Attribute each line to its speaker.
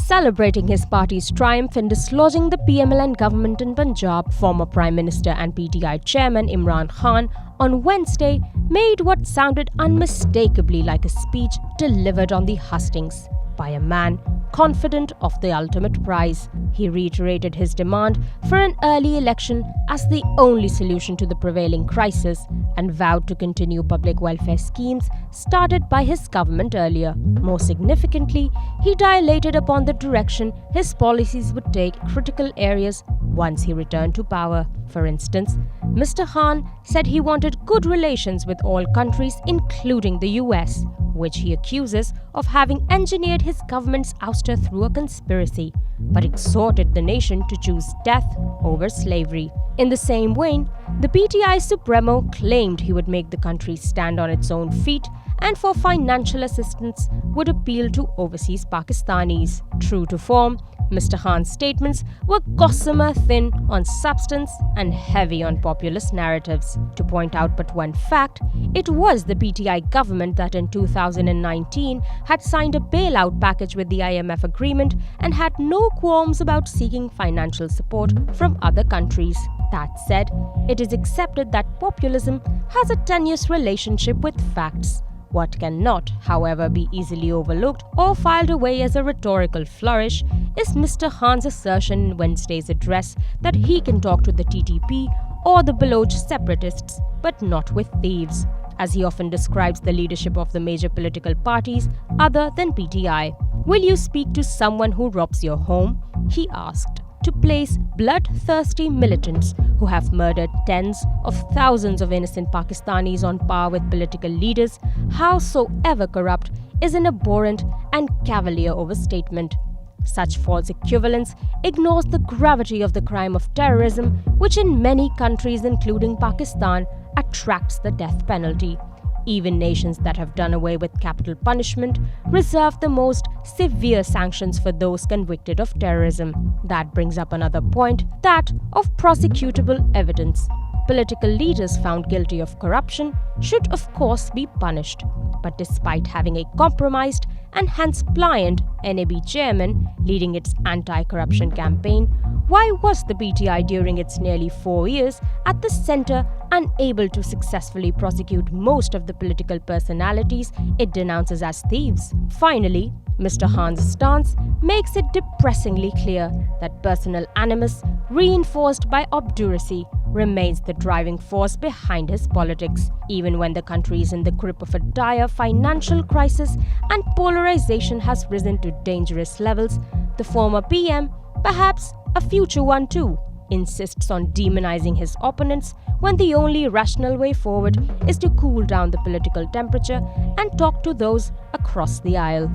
Speaker 1: Celebrating his party's triumph in dislodging the PMLN government in Punjab, former Prime Minister and PTI chairman Imran Khan on Wednesday made what sounded unmistakably like a speech delivered on the hustings by a man confident of the ultimate prize. He reiterated his demand for an early election as the only solution to the prevailing crisis and vowed to continue public welfare schemes started by his government earlier. More significantly, he dilated upon the direction his policies would take critical areas once he returned to power. For instance, Mr. Khan said he wanted good relations with all countries, including the US, which he accuses of having engineered his government's ouster through a conspiracy, but exhorted the nation to choose death over slavery. In the same vein, the PTI Supremo claimed he would make the country stand on its own feet and for financial assistance would appeal to overseas Pakistanis. True to form, Mr. Khan's statements were gossamer thin on substance and heavy on populist narratives. To point out but one fact, it was the PTI government that in 2019 had signed a bailout package with the IMF agreement and had no qualms about seeking financial support from other countries. That said, it is accepted that populism has a tenuous relationship with facts. What cannot, however, be easily overlooked or filed away as a rhetorical flourish is Mr. Khan's assertion in Wednesday's address that he can talk to the TTP or the Baloch separatists, but not with thieves, as he often describes the leadership of the major political parties other than PTI. "Will you speak to someone who robs your home?" he asked. To place bloodthirsty militants who have murdered tens of thousands of innocent Pakistanis on par with political leaders, howsoever corrupt, is an abhorrent and cavalier overstatement. Such false equivalence ignores the gravity of the crime of terrorism, which in many countries, including Pakistan, attracts the death penalty. Even nations that have done away with capital punishment reserve the most severe sanctions for those convicted of terrorism. That brings up another point, that of prosecutable evidence. Political leaders found guilty of corruption should of course be punished. But despite having a compromised and hence pliant NAB chairman leading its anti-corruption campaign, why was the PTI during its nearly 4 years at the center unable to successfully prosecute most of the political personalities it denounces as thieves? Finally, Mr. Khan's stance makes it depressingly clear that personal animus, reinforced by obduracy, remains the driving force behind his politics. Even when the country is in the grip of a dire financial crisis and polarization has risen to dangerous levels, the former PM, perhaps a future one too, insists on demonizing his opponents when the only rational way forward is to cool down the political temperature and talk to those across the aisle.